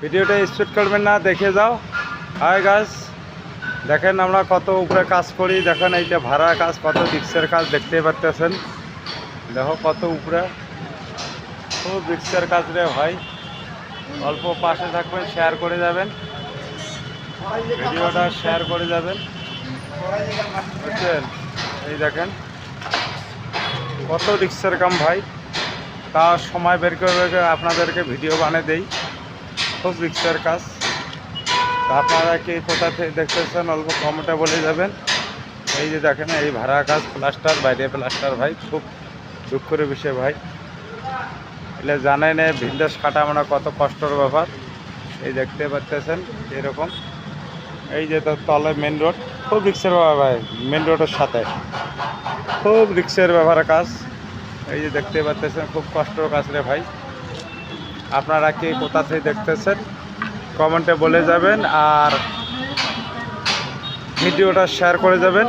ভিডিওটা স্পিড করবেন না, দেখে যাও। হাই গাছ, দেখেন আমরা কত উপরে কাজ করি। দেখেন এইটা ভাড়া কাজ, কত রিক্সের কাজ দেখতে পারতেছেন। দেখো কত উপরে, খুব রিক্সের কাজ রে ভাই। অল্প পাশে থাকবেন, শেয়ার করে যাবেন, ভিডিওটা শেয়ার করে যাবেন, বুঝছেন? এই দেখেন কত রিক্সের কাম ভাই, তা সময় বের করে আপনাদেরকে ভিডিও বানিয়ে দেই। খুব রিক্সের কাজ। তা আপনারা কি কোথা থেকে দেখতেছেন অল্প কমেন্টে বলে যাবেন। এই যে দেখেন এই ভাড়া কাজ, প্লাস্টার, বাইরে প্লাস্টার ভাই, খুব দুঃখের বিষয় ভাই। এলে জানেন ভিনদেশ কাটা মানে কত কষ্টের ব্যাপার। এই দেখতে পাচ্ছেন এরকম, এই যে তো তলে মেন রোড, খুব রিক্সের ব্যাপার ভাই। মেন রোডের সাথে খুব রিক্সের ব্যাপার কাজ। এই যে দেখতে পাচ্ছেন খুব কষ্টের কাজ রে ভাই। আপনারা কি কোথা থেকে দেখতেছেন কমেন্টে বলে যাবেন, আর ভিডিওটা শেয়ার করে যাবেন।